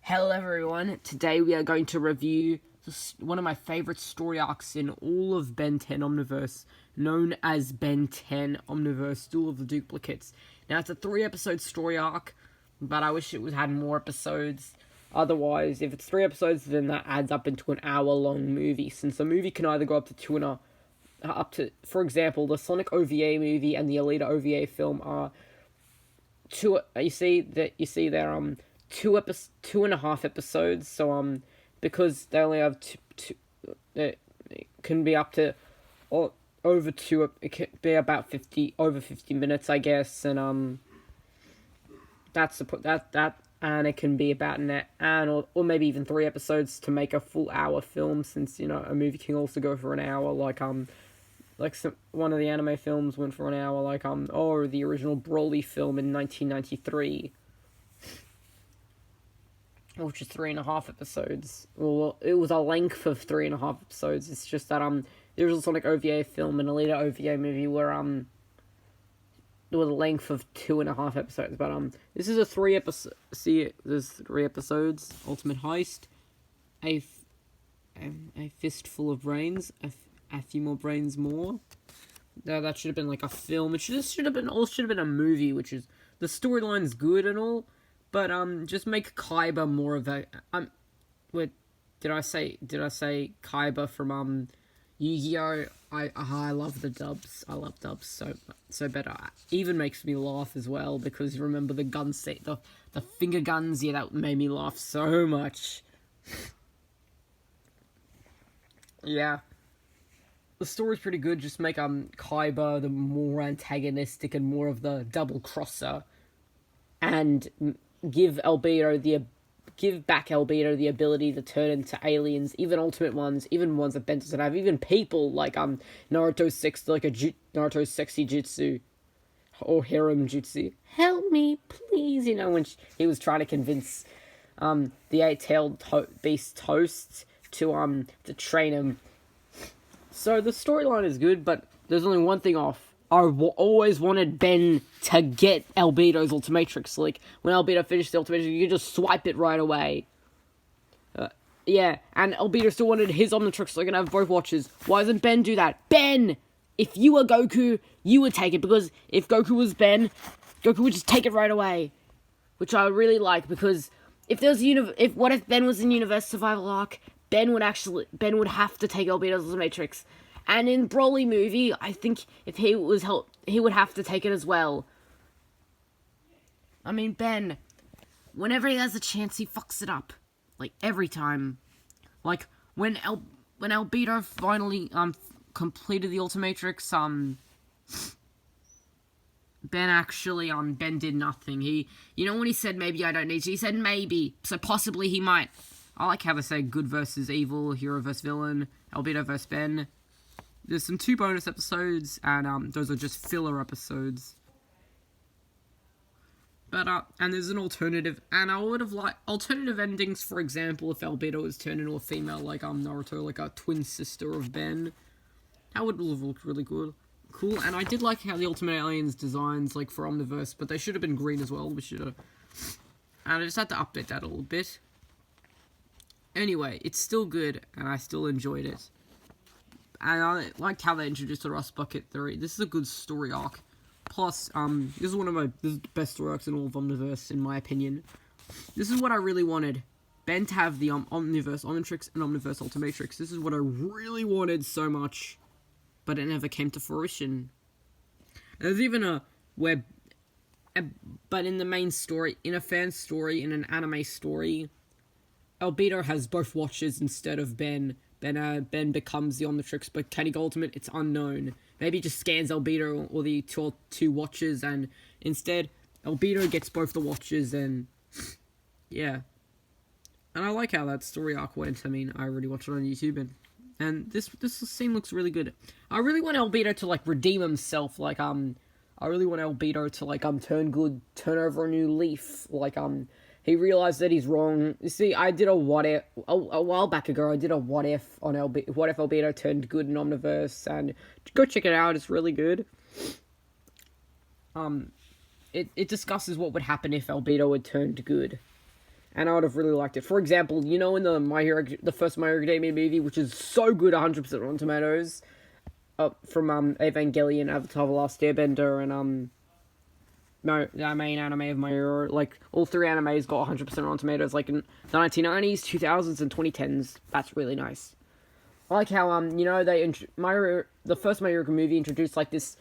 Hello everyone, today we are going to review one of my favourite story arcs in all of Ben 10 Omniverse, known as Ben 10 Omniverse Duel of the Duplicates. Now it's a 3-episode story arc, but I wish it had more episodes. Otherwise, if it's 3 episodes, then that adds up into an hour-long movie, since a movie can either go for example, the Sonic OVA movie and the Alita OVA film are two two and a half episodes, so because they only have it can be up to over two, it can be about 50 minutes, I guess, and that's and it can be about or maybe even 3 episodes to make a full hour film, since a movie can also go for an hour, like one of the anime films went for an hour, or the original Broly film in 1993, which is 3.5 episodes. Well, it was a length of 3.5 episodes. It's just that the original Sonic OVA film and Alita OVA movie were there was a length of 2.5 episodes. But this is a 3 episode. See, there's 3 episodes. Ultimate Heist, a fistful of brains, a few more brains more. That should have been like a film. It should have been a movie. Which is, the storyline's good and all, but just make Kaiba more of a wait, did I say Kaiba from Yu-Gi-Oh? I love the dubs. I love dubs so better. Even makes me laugh as well, because you remember the gun set, the finger guns. Yeah, that made me laugh so much. Yeah. The story's pretty good. Just make Kaiba the more antagonistic and more of the double crosser, and give back Albedo the ability to turn into aliens, even ultimate ones, even ones that Ben doesn't have, even people like Naruto's Naruto's sexy jutsu or harem jutsu. Help me, please. When he was trying to convince the 8-tailed beast host to train him. So the storyline is good, but there's only one thing off. I always wanted Ben to get Albedo's Ultimatrix. Like, when Albedo finished the Ultimatrix, you could just swipe it right away. Yeah, and Albedo still wanted his Omnitrix, so they're gonna have both watches. Why doesn't Ben do that? Ben! If you were Goku, you would take it, because if Goku was Ben, Goku would just take it right away. Which I really like, because if Ben was in Universe Survival Arc, Ben would have to take Albedo's Ultimatrix. And in Broly movie, I think if he would have to take it as well. I mean, Ben, whenever he has a chance, he fucks it up. Like, every time. Like, when Albedo finally completed the Ultimatrix, Ben did nothing. When he said maybe I don't need to, he said maybe, so possibly he might. I like how they say good versus evil, hero versus villain, Albedo versus Ben. There's some 2 bonus episodes, and those are just filler episodes. But and there's an alternative, and I would have liked alternative endings. For example, if Albedo was turned into a female, like Naruto, like a twin sister of Ben, that would have looked really good, cool. And I did like how the Ultimate Aliens designs, like for Omniverse, but they should have been green as well. And I just had to update that a little bit. Anyway, it's still good, and I still enjoyed it. And I liked how they introduced the Rust Bucket Theory. This is a good story arc. Plus, this is the best story arcs in all of Omniverse, in my opinion. This is what I really wanted. Ben to have the Omniverse Omnitrix and Omniverse Ultimatrix. This is what I really wanted so much. But it never came to fruition. There's even but in the main story, in a fan story, in an anime story, Albedo has both watches instead of Ben. Ben becomes the Omnitrix, but can he go Ultimate? It's unknown. Maybe he just scans Albedo or the two watches, and instead, Albedo gets both the watches, and yeah. And I like how that story arc went. I mean, I already watched it on YouTube, and this scene looks really good. I really want Albedo to, redeem himself, I really want Albedo to, turn good, turn over a new leaf, he realized that he's wrong. You see, I did a what if a while back ago. I did a what if on what if Albedo turned good in Omniverse, and go check it out. It's really good. It discusses what would happen if Albedo had turned good, and I would have really liked it. For example, you know, in the first My Hero Academia movie, which is so good, 100% Rotten Tomatoes, from Evangelion, Avatar: The Last Airbender, and the main anime of My Hero, like all three animes got 100% Rotten Tomatoes, like in the 1990s, 2000s, and 2010s. That's really nice. I like how you know the first My Hero movie introduced this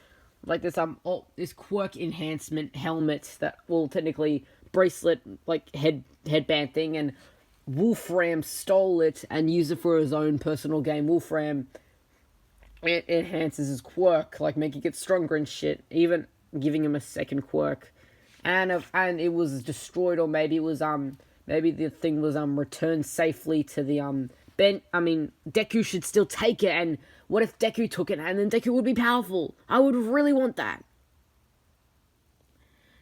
quirk enhancement helmet that, well, technically bracelet, like headband thing, and Wolfram stole it and used it for his own personal game. Wolfram, it enhances his quirk, like making it stronger and shit, even giving him a second quirk. And it was destroyed, or maybe it was maybe the thing was returned safely to the Deku should still take it, and what if Deku took it and then Deku would be powerful? I would really want that.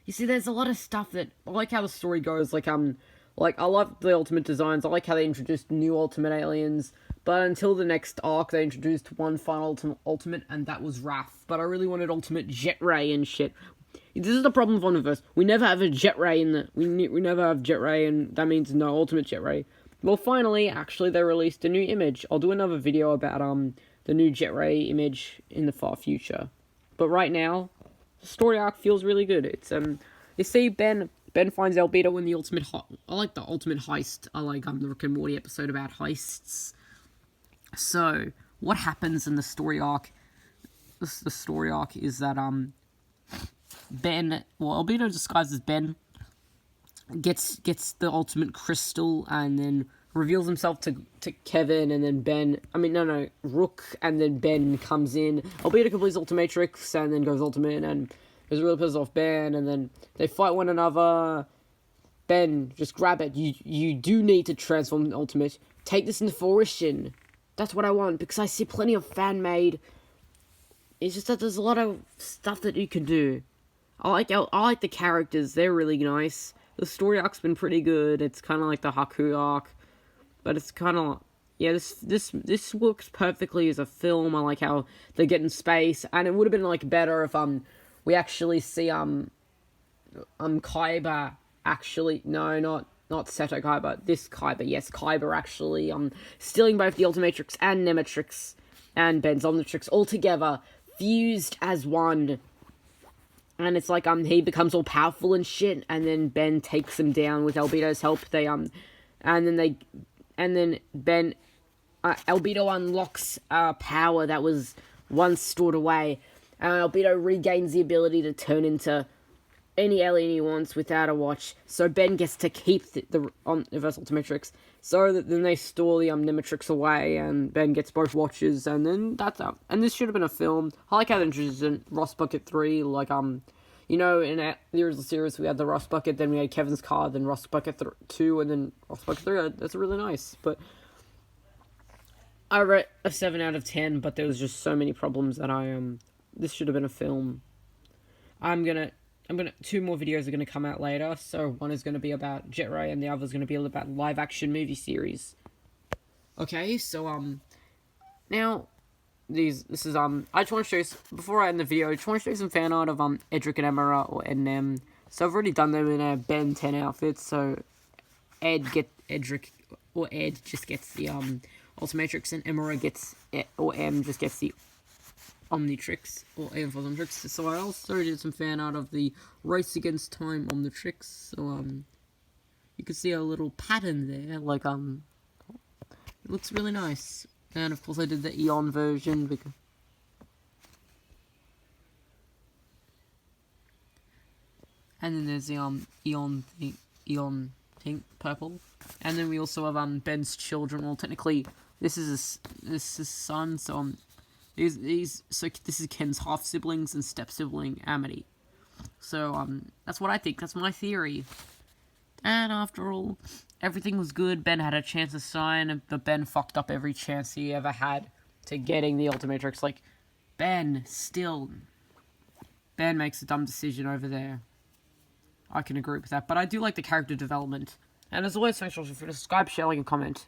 You see, there's a lot of stuff that I like how the story goes. Like I love the Ultimate designs. I like how they introduced new Ultimate aliens. But until the next arc, they introduced one final Ultimate, and that was Wrath. But I really wanted Ultimate Jet Ray and shit. This is the problem with Omniverse. We never have a Jet Ray in the. We never have Jet Ray, and that means no Ultimate Jet Ray. Well, finally, actually, they released a new image. I'll do another video about the new Jet Ray image in the far future. But right now, the story arc feels really good. It's you see Ben finds Albedo in the ultimate. I like the ultimate heist. I like the Rick and Morty episode about heists. So what happens in the story arc? The story arc is that Ben, well, Albedo disguised as Ben, gets the ultimate crystal and then reveals himself to Kevin, and then Rook, and then Ben comes in. Albedo completes Ultimatrix and then goes Ultimate and is really pissed off Ben, and then they fight one another. Ben, just grab it. You do need to transform into Ultimate. Take this into fruition. That's what I want, because I see plenty of fan-made. It's just that there's a lot of stuff that you can do. I like the characters. They're really nice. The story arc's been pretty good. It's kind of like the Haku arc, but it's kind of, yeah, this works perfectly as a film. I like how they get in space, and it would have been like better if we actually see Kaiba actually, no, not Seto Kaiba, this Kaiba, yes, Kaiba actually stealing both the Ultimatrix and Nematrix and Ben's Omnitrix all together, fused as one. And it's like he becomes all powerful and shit, and then Ben takes him down with Albedo's help. Albedo unlocks power that was once stored away, and Albedo regains the ability to turn into any alien he wants without a watch. So Ben gets to keep the Omniverse Ultimatrix. So that then they store the Nematrix away, and Ben gets both watches, and then that's up. And this should have been a film. I like how they introduced in Ross Bucket 3, like, you know, in the original series, we had the Ross Bucket, then we had Kevin's car, then Ross Bucket 2, and then Ross Bucket 3. That's really nice. But I rate a 7 out of 10, but there was just so many problems that this should have been a film. Two more videos are gonna come out later. So one is gonna be about Jet Ray, and the other is gonna be about live action movie series. Okay, so now I just want to show you, before I end the video, I just want to show you some fan art of Edric and Emma, or Ed and Em. So I've already done them in a Ben 10 outfit. So Ed just gets the Ultimatrix, and Emma Em just gets the Omnitrix, or Aim for Omnitrix. So I also did some fan art of the Race Against Time Omnitrix. So you can see a little pattern there, like it looks really nice. And of course I did the Eon version because and then there's the Eon pink purple. And then we also have Ben's children. Well, technically this is his son, so this is Ken's half siblings and step sibling Amity. So that's what I think. That's my theory. And after all, everything was good. Ben had a chance to sign, but Ben fucked up every chance he ever had to getting the Ultimatrix. Like, Ben makes a dumb decision over there. I can agree with that, but I do like the character development. And as always, thanks for subscribe, share, like, and comment.